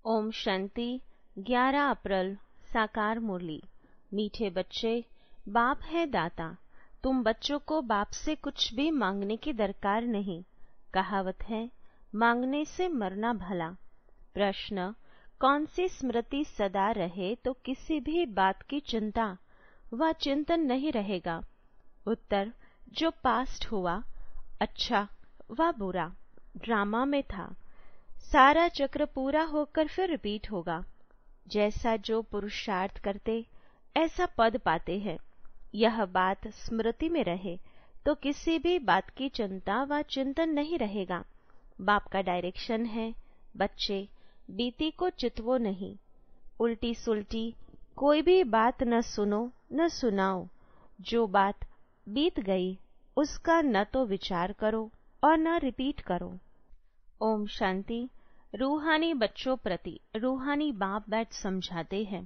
ओम शांति। 11 अप्रैल साकार मुरली। मीठे बच्चे, बाप है दाता। तुम बच्चों को बाप से कुछ भी मांगने की दरकार नहीं। कहावत है, मांगने से मरना भला। प्रश्न, कौन सी स्मृति सदा रहे तो किसी भी बात की चिंता व चिंतन नहीं रहेगा। उत्तर, जो पास्ट हुआ, अच्छा व बुरा, ड्रामा में था, सारा चक्र पूरा होकर फिर रिपीट होगा। जैसा जो पुरुषार्थ करते ऐसा पद पाते हैं। यह बात स्मृति में रहे तो किसी भी बात की चिंता व चिंतन नहीं रहेगा। बाप का डायरेक्शन है, बच्चे बीती को चितवो नहीं। उल्टी सुल्टी कोई भी बात न सुनो न सुनाओ। जो बात बीत गई उसका न तो विचार करो और न रिपीट करो। ओम शांति। रूहानी बच्चों प्रति रूहानी बाप बैठ समझाते हैं।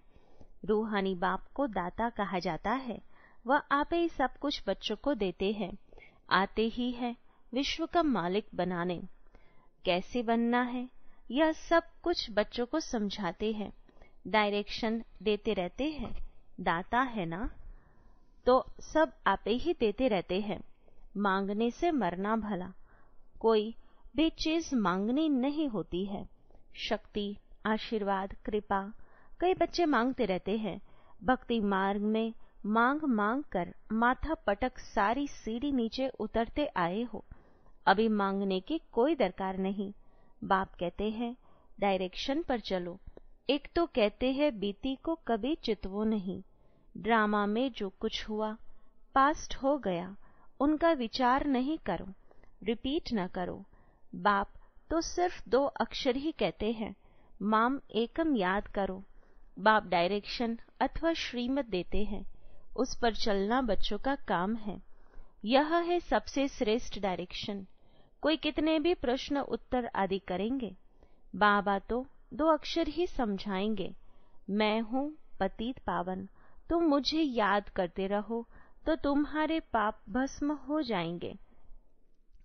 रूहानी बाप को दाता कहा जाता है। वह आप ही सब कुछ बच्चों को देते हैं। आते ही है विश्व का मालिक बनाने। कैसे बनना है यह सब कुछ बच्चों को समझाते हैं। डायरेक्शन देते रहते हैं। दाता है ना, तो सब आप ही देते रहते हैं। मांगने से मरना भला। कोई भी चीज मांगनी नहीं होती है। शक्ति, आशीर्वाद, कृपा कई बच्चे मांगते रहते हैं। भक्ति मार्ग में मांग मांग कर माथा पटक सारी सीढ़ी नीचे उतरते आए हो। अभी मांगने की कोई दरकार नहीं। बाप कहते हैं डायरेक्शन पर चलो। एक तो कहते हैं बीती को कभी चितवो नहीं। ड्रामा में जो कुछ हुआ पास्ट हो गया, उनका विचार नहीं करो, रिपीट न करो। बाप तो सिर्फ 2 अक्षर ही कहते हैं, माम एकम याद करो। बाप डायरेक्शन अथवा श्रीमत देते हैं, उस पर चलना बच्चों का काम है। यह है सबसे श्रेष्ठ डायरेक्शन। कोई कितने भी प्रश्न उत्तर आदि करेंगे, बाबा तो 2 अक्षर ही समझाएंगे, मैं हूँ पतित पावन। तुम मुझे याद करते रहो तो तुम्हारे पाप भस्म हो जाएंगे।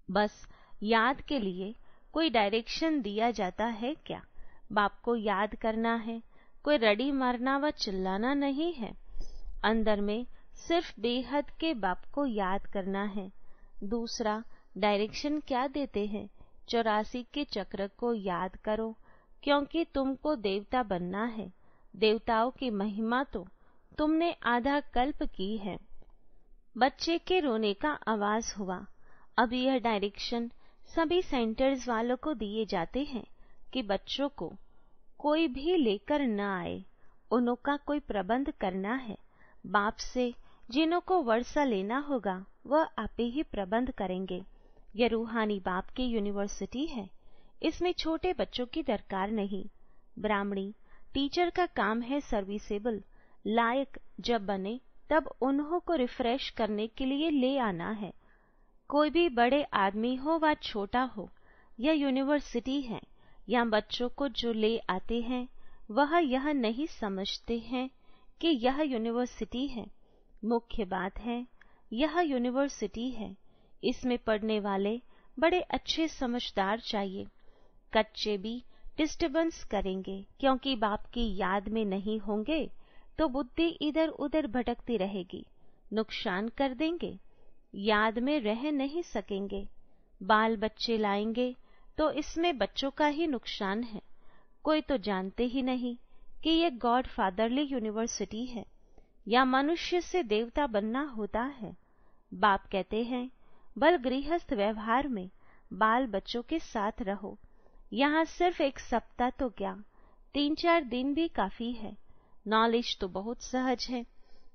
बस याद के लिए कोई डायरेक्शन दिया जाता है क्या? बाप को याद करना है, कोई रड़ी मारना व चिल्लाना नहीं है। अंदर में सिर्फ बेहद के बाप को याद करना है। दूसरा डायरेक्शन क्या देते हैं? 84 के चक्र को याद करो, क्योंकि तुमको देवता बनना है। देवताओं की महिमा तो तुमने आधा कल्प की है। बच्चे के रोने का आवाज हुआ। अब यह डायरेक्शन सभी सेंटर्स वालों को दिए जाते हैं कि बच्चों को कोई भी लेकर न आए, उनका कोई प्रबंध करना है। बाप से जिन्हों को वर्षा लेना होगा वह आप ही प्रबंध करेंगे। यह रूहानी बाप की यूनिवर्सिटी है। इसमें छोटे बच्चों की दरकार नहीं। ब्राह्मणी टीचर का काम है सर्विसेबल। लायक जब बने तब उन्हों को रिफ्रेश करने के लिए ले आना है। कोई भी बड़े आदमी हो व छोटा हो, यह यूनिवर्सिटी है। यहाँ बच्चों को जो ले आते हैं वह यह नहीं समझते हैं कि यह यूनिवर्सिटी है। मुख्य बात है यह यूनिवर्सिटी है। इसमें पढ़ने वाले बड़े अच्छे समझदार चाहिए। कच्चे भी डिस्टर्बेंस करेंगे, क्योंकि बाप की याद में नहीं होंगे तो बुद्धि इधर उधर भटकती रहेगी, नुकसान कर देंगे, याद में रह नहीं सकेंगे। बाल बच्चे लाएंगे तो इसमें बच्चों का ही नुकसान है। कोई तो जानते ही नहीं कि ये गॉड फादरली यूनिवर्सिटी है। या मनुष्य से देवता बनना होता है। बाप कहते हैं बल गृहस्थ व्यवहार में बाल बच्चों के साथ रहो। यहाँ सिर्फ 1 सप्ताह तो क्या, 3-4 दिन भी काफी है। नॉलेज तो बहुत सहज है।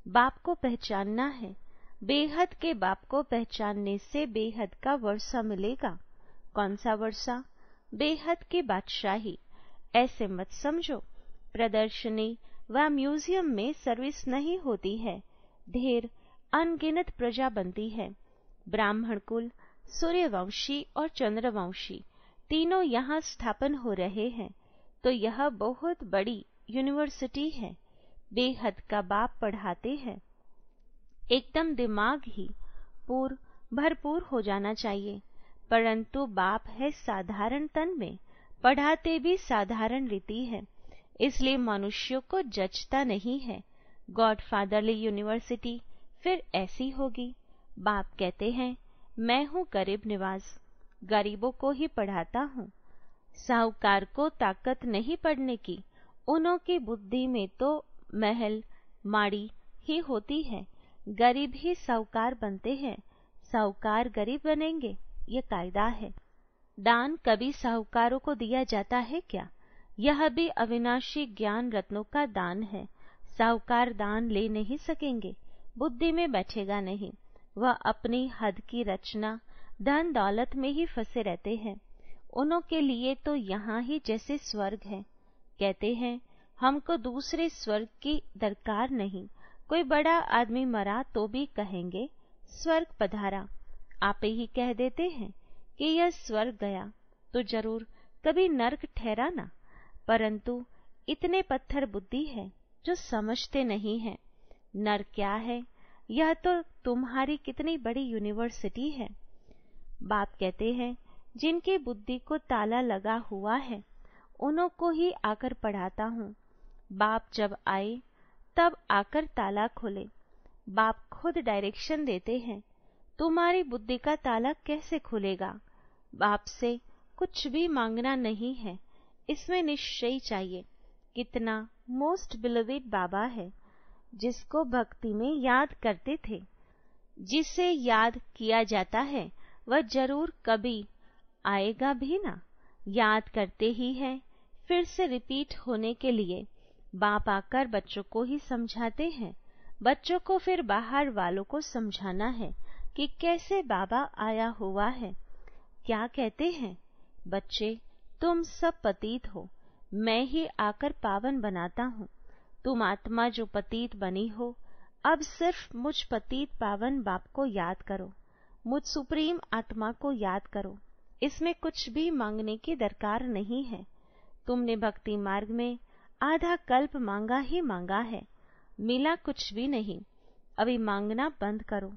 बाप को पहचानना है। बेहद के बाप को पहचानने से बेहद का वर्षा मिलेगा। कौन सा वर्षा? बेहद की बादशाही। ऐसे मत समझो प्रदर्शनी व म्यूजियम में सर्विस नहीं होती है। ढेर अनगिनत प्रजा बनती है। ब्राह्मण कुल, सूर्यवंशी और चंद्रवंशी तीनों यहाँ स्थापन हो रहे हैं। तो यह बहुत बड़ी यूनिवर्सिटी है। बेहद का बाप पढ़ाते हैं। एकदम दिमाग ही भरपूर हो जाना चाहिए। परंतु बाप है साधारण तन में, पढ़ाते भी साधारण रीति है, इसलिए मनुष्यों को जचता नहीं है। गॉडफादरली यूनिवर्सिटी फिर ऐसी होगी। बाप कहते हैं, मैं हूँ गरीब निवाज, गरीबों को ही पढ़ाता हूँ। साहूकार को ताकत नहीं पढ़ने की, उन्हों की बुद्धि में तो महल माड़ी ही होती है। गरीब ही साहूकार बनते हैं, साहूकार गरीब बनेंगे, ये कायदा है। दान कभी साहूकारों को दिया जाता है क्या? यह भी अविनाशी ज्ञान रत्नों का दान है। साहूकार दान ले नहीं सकेंगे, बुद्धि में बैठेगा नहीं। वह अपनी हद की रचना धन दौलत में ही फंसे रहते हैं। उन्हों के लिए तो यहाँ ही जैसे स्वर्ग है। कहते हैं, हमको दूसरे स्वर्ग की दरकार नहीं। कोई बड़ा आदमी मरा तो भी कहेंगे स्वर्ग पधारा। आप ही कह देते हैं कि यह स्वर्ग गया, तो जरूर कभी नर्क ठहरा ना। परंतु इतने पत्थर बुद्धि है जो समझते नहीं है। नर्क क्या है? यह तो तुम्हारी कितनी बड़ी यूनिवर्सिटी है। बाप कहते हैं, जिनकी बुद्धि को ताला लगा हुआ है, उन्हों को ही आकर पढ़ाता हूँ। बाप जब आए तब आकर ताला खोले। बाप खुद डायरेक्शन देते हैं, तुम्हारी बुद्धि का ताला कैसे खुलेगा? बाप से कुछ भी मांगना नहीं है, इसमें निश्चय चाहिए। कितना मोस्ट बिलीवेड बाबा है, जिसको भक्ति में याद करते थे। जिसे याद किया जाता है वह जरूर कभी आएगा भी ना। याद करते ही है, फिर से रिपीट होने के लिए। बाप आकर बच्चों को ही समझाते हैं, बच्चों को फिर बाहर वालों को समझाना है कि कैसे बाबा आया हुआ है। क्या कहते हैं? बच्चे, तुम सब पतित हो, मैं ही आकर पावन बनाता हूँ। तुम आत्मा जो पतित बनी हो, अब सिर्फ मुझ पतित पावन बाप को याद करो, मुझ सुप्रीम आत्मा को याद करो। इसमें कुछ भी मांगने की दरकार नहीं है। तुमने भक्ति मार्ग में आधा कल्प मांगा ही मांगा है, मिला कुछ भी नहीं। अभी मांगना बंद करो,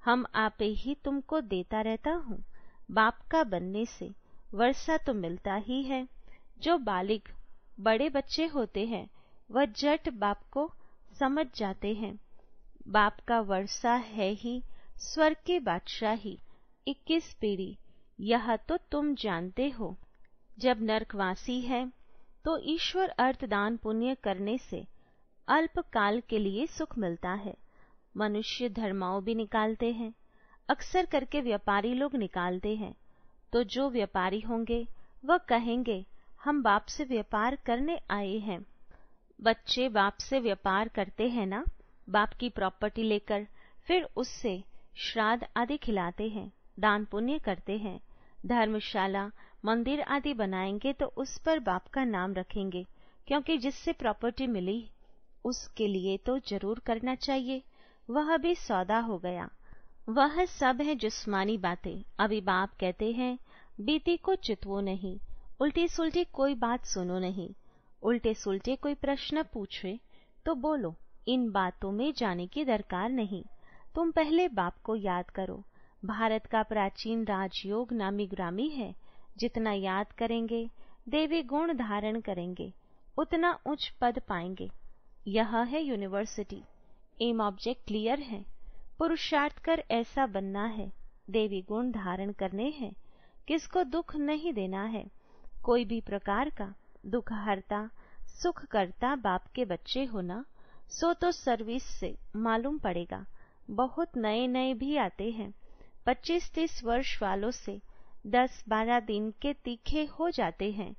हम आपे ही तुमको देता रहता हूँ। बाप का बनने से वर्षा तो मिलता ही है। जो बालिग बड़े बच्चे होते हैं वह जट बाप को समझ जाते हैं। बाप का वर्षा है ही स्वर्ग की बादशाही, 21 पीढ़ी, यह तो तुम जानते हो। जब नरकवासी है तो ईश्वर अर्थ दान पुण्य करने से अल्प काल के लिए सुख मिलता है। मनुष्य धर्माओं भी निकालते हैं, अक्सर करके व्यापारी लोग निकालते हैं। तो जो व्यापारी होंगे वह कहेंगे, हम बाप से व्यापार करने आए हैं। बच्चे बाप से व्यापार करते हैं ना, बाप की प्रॉपर्टी लेकर फिर उससे श्राद्ध आदि खिलाते हैं, दान पुण्य करते हैं। धर्मशाला मंदिर आदि बनाएंगे तो उस पर बाप का नाम रखेंगे, क्योंकि जिससे प्रॉपर्टी मिली उसके लिए तो जरूर करना चाहिए। वह भी सौदा हो गया। वह सब है जिस्मानी बातें। अभी बाप कहते हैं, बीती को चितवो नहीं, उल्टी सुल्टी कोई बात सुनो नहीं। उल्टे सुल्टे कोई प्रश्न पूछे तो बोलो, इन बातों में जाने की दरकार नहीं। तुम पहले बाप को याद करो। भारत का प्राचीन राजयोग नामी ग्रामी है। जितना याद करेंगे, देवी गुण धारण करेंगे, उतना उच्च पद पाएंगे। यह है यूनिवर्सिटी। एम ऑब्जेक्ट क्लियर है। पुरुषार्थ कर ऐसा बनना है, देवी गुण धारण करने हैं। किसको दुख नहीं देना है, कोई भी प्रकार का। दुख हरता सुख करता बाप के बच्चे होना, सो तो सर्विस से मालूम पड़ेगा। बहुत नए नए भी आते हैं, 25-30 वर्ष वालों से 10-12 दिन के तीखे हो जाते हैं।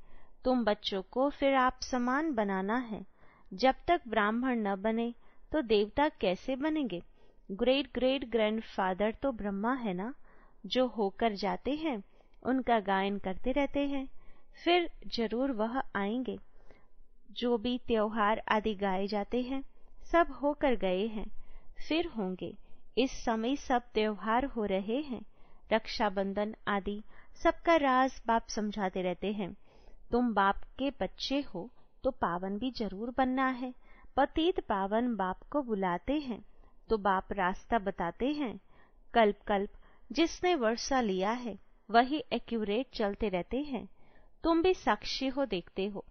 तुम बच्चों को फिर आप समान बनाना है। जब तक ब्राह्मण न बने तो देवता कैसे बनेंगे? ग्रेट ग्रेट ग्रैंडफादर तो ब्रह्मा है ना। जो होकर जाते हैं उनका गायन करते रहते हैं, फिर जरूर वह आएंगे। जो भी त्योहार आदि गाए जाते हैं सब होकर गए हैं, फिर होंगे। इस समय सब त्योहार हो रहे हैं, रक्षाबंधन आदि सबका राज बाप समझाते रहते हैं। तुम बाप के बच्चे हो तो पावन भी जरूर बनना है। पतित पावन बाप को बुलाते हैं तो बाप रास्ता बताते हैं। कल्प कल्प जिसने वर्षा लिया है वही एक्यूरेट चलते रहते हैं। तुम भी साक्षी हो देखते हो,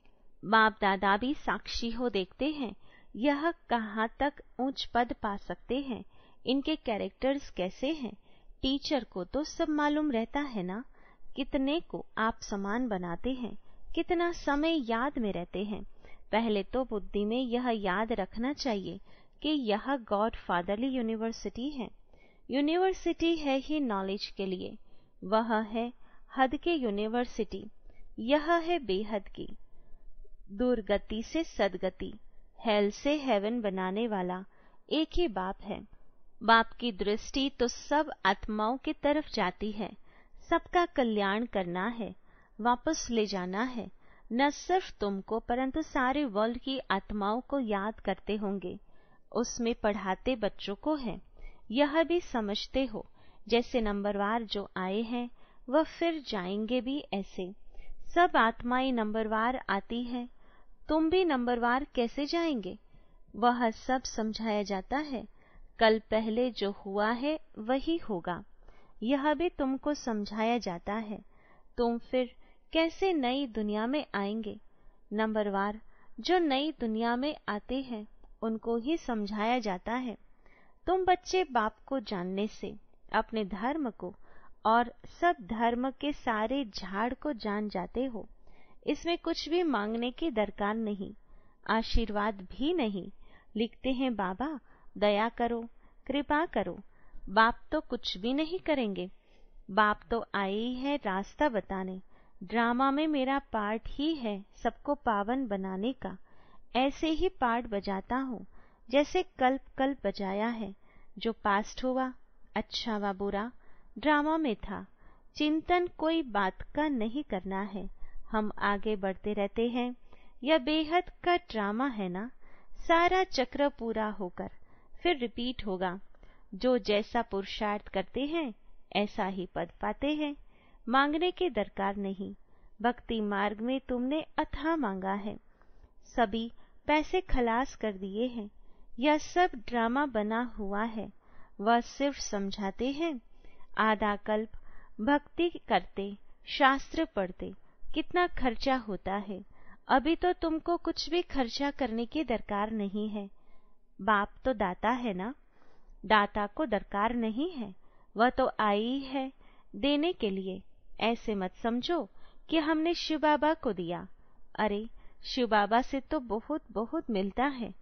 बाप दादा भी साक्षी हो देखते हैं। यह कहाँ तक ऊंच पद पा सकते हैं, इनके कैरेक्टर्स कैसे हैं, टीचर को तो सब मालूम रहता है ना। कितने को आप समान बनाते हैं, कितना समय याद में रहते हैं। पहले तो बुद्धि में यह याद रखना चाहिए कि यह गॉड फादरली यूनिवर्सिटी है। यूनिवर्सिटी है ही नॉलेज के लिए, वह है हद के यूनिवर्सिटी, यह है बेहद की। दुर्गति से सदगति, हेल से हेवन बनाने वाला एक ही बाप है। बाप की दृष्टि तो सब आत्माओं की तरफ जाती है, सबका कल्याण करना है, वापस ले जाना है। न सिर्फ तुमको परंतु सारे वर्ल्ड की आत्माओं को याद करते होंगे। उसमें पढ़ाते बच्चों को है, यह भी समझते हो जैसे नंबरवार जो आए हैं वह फिर जाएंगे भी ऐसे। सब आत्माएं नंबरवार आती है, तुम भी नंबरवार कैसे जाएंगे, वह सब समझाया जाता है। कल पहले जो हुआ है वही होगा, यह भी तुमको समझाया जाता है। तुम फिर कैसे नई दुनिया में आएंगे। नंबरवार जो नई दुनिया में आते हैं उनको ही समझाया जाता है। तुम बच्चे बाप को जानने से अपने धर्म को और सब धर्म के सारे झाड़ को जान जाते हो। इसमें कुछ भी मांगने की दरकार नहीं, आशीर्वाद भी नहीं। लिखते हैं बाबा दया करो, कृपा करो। बाप तो कुछ भी नहीं करेंगे, बाप तो आए ही है रास्ता बताने। ड्रामा में मेरा पार्ट ही है सबको पावन बनाने का। ऐसे ही पार्ट बजाता हूँ जैसे कल्प कल्प बजाया है। जो पास्ट हुआ अच्छा व बुरा ड्रामा में था। चिंतन कोई बात का नहीं करना है, हम आगे बढ़ते रहते हैं। यह बेहद का ड्रामा है ना, सारा चक्र पूरा होकर फिर रिपीट होगा। जो जैसा पुरुषार्थ करते हैं ऐसा ही पद पाते हैं, मांगने की दरकार नहीं। भक्ति मार्ग में तुमने अथाह मांगा है, सभी पैसे खलास कर दिए हैं। यह सब ड्रामा बना हुआ है, वह सिर्फ समझाते हैं। आधा कल्प भक्ति करते, शास्त्र पढ़ते कितना खर्चा होता है। अभी तो तुमको कुछ भी खर्चा करने की दरकार नहीं है। बाप तो दाता है ना, दाता को दरकार नहीं है, वह तो आई है देने के लिए। ऐसे मत समझो कि हमने शिव बाबा को दिया। अरे शिव बाबा से तो बहुत बहुत मिलता है,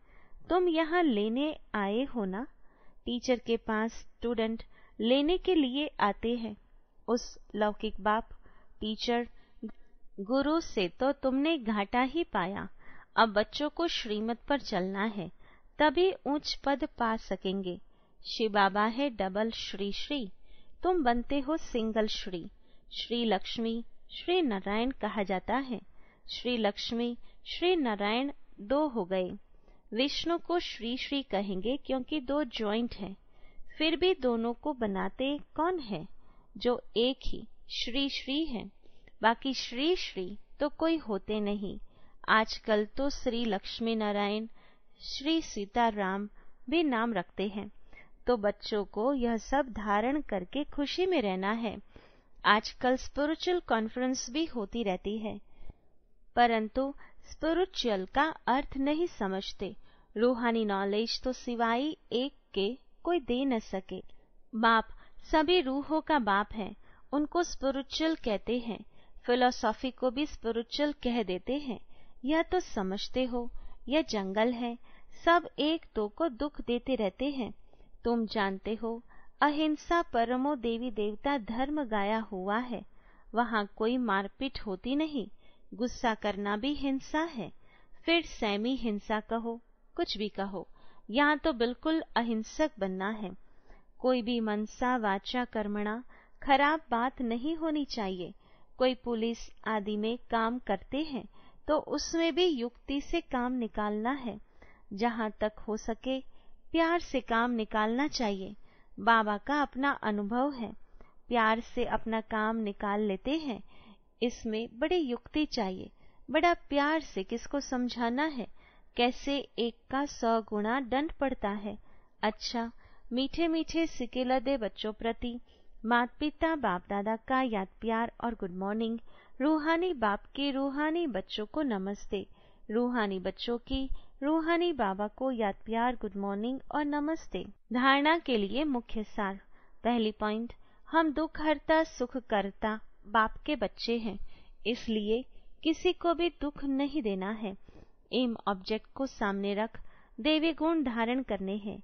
तुम यहाँ लेने आए हो ना। टीचर के पास स्टूडेंट लेने के लिए आते हैं। उस लौकिक बाप टीचर गुरु से तो तुमने घाटा ही पाया। अब बच्चों को श्रीमत पर चलना है, तभी ऊंच पद पा सकेंगे। शिव बाबा है डबल श्री श्री, तुम बनते हो सिंगल श्री। श्री लक्ष्मी श्री नारायण कहा जाता है। श्री लक्ष्मी श्री नारायण दो हो गए। विष्णु को श्री श्री कहेंगे क्योंकि दो जॉइंट हैं। फिर भी दोनों को बनाते कौन है, जो एक ही श्री श्री है। बाकी श्री श्री तो कोई होते नहीं। आजकल तो श्री लक्ष्मी नारायण श्री सीताराम भी नाम रखते हैं। तो बच्चों को यह सब धारण करके खुशी में रहना है। आजकल स्पिरिचुअल कॉन्फ्रेंस भी होती रहती है, परंतु स्पिरिचुअल का अर्थ नहीं समझते। रूहानी नॉलेज तो सिवाय एक के कोई दे न सके। बाप सभी रूहों का बाप है, उनको स्पिरिचुअल कहते हैं। फिलॉसफी को भी स्पिरिचुअल कह देते हैं। यह तो समझते हो, यह जंगल है, सब एक दो को दुख देते रहते हैं। तुम जानते हो अहिंसा परमो देवी देवता धर्म गाया हुआ है, वहाँ कोई मारपीट होती नहीं। गुस्सा करना भी हिंसा है, फिर सैमी हिंसा कहो, कुछ भी कहो, यहाँ तो बिल्कुल अहिंसक बनना है। कोई भी मनसा वाचा कर्मणा खराब बात नहीं होनी चाहिए। कोई पुलिस आदि में काम करते हैं तो उसमें भी युक्ति से काम निकालना है। जहाँ तक हो सके प्यार से काम निकालना चाहिए। बाबा का अपना अनुभव है, प्यार से अपना काम निकाल लेते हैं। इसमें बड़ी युक्ति चाहिए, बड़ा प्यार से किसको समझाना है, कैसे एक का 100 गुना दंड पड़ता है। अच्छा, मीठे मीठे सिकेला दे बच्चों प्रति माता पिता बाप दादा का याद प्यार और गुड मॉर्निंग। रूहानी बाप के रूहानी बच्चों को नमस्ते। रूहानी बच्चों की रूहानी बाबा को याद प्यार, गुड मॉर्निंग और नमस्ते। धारणा के लिए मुख्य सार। पहली पॉइंट, हम दुख हरता सुख करता बाप के बच्चे हैं, इसलिए किसी को भी दुख नहीं देना है। एम ऑब्जेक्ट को सामने रख देवी गुण धारण करने हैं।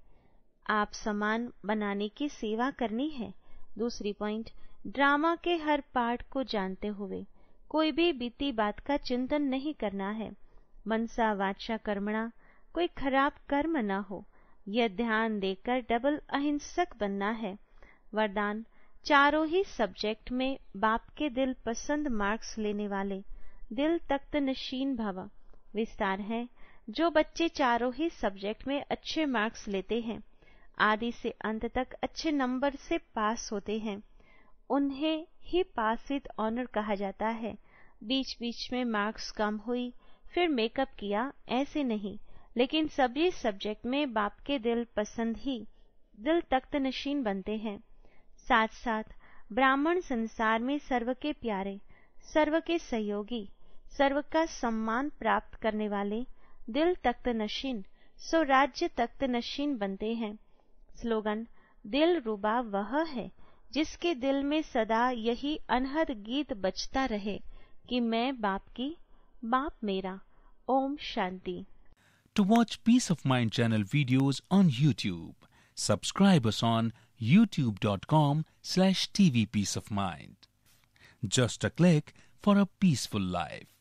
आप समान बनाने की सेवा करनी है। दूसरी पॉइंट, ड्रामा के हर पार्ट को जानते हुए कोई भी बीती बात का चिंतन नहीं करना है। मनसा वाचा कर्मणा, कोई खराब कर्म न हो, यह ध्यान देकर डबल अहिंसक बनना है। वरदान, चारों ही सब्जेक्ट में बाप के दिल पसंद मार्क्स लेने वाले दिल तख्त नशीन भव। विस्तार है, जो बच्चे चारों ही सब्जेक्ट में अच्छे मार्क्स लेते हैं, आदि से अंत तक अच्छे नंबर से पास होते हैं, उन्हें ही पास विद ऑनर कहा जाता है। बीच बीच में मार्क्स कम हुई फिर मेकअप किया, ऐसे नहीं, लेकिन सभी सब्जेक्ट में बाप के दिल पसंद ही दिल तख्त नशीन बनते हैं। साथ साथ ब्राह्मण संसार में सर्व के प्यारे, सर्व के सहयोगी, सर्व का सम्मान प्राप्त करने वाले दिल तख्त नशीन स्वराज्य तख्त नशीन बनते हैं। स्लोगन, दिल रुबा वह है जिसके दिल में सदा यही अनहद गीत बजता रहे कि मैं बाप की, बाप मेरा। Om Shanti. To watch Peace of Mind channel videos on YouTube, subscribe us on youtube.com/tvpeaceofmind. Just a click for a peaceful life.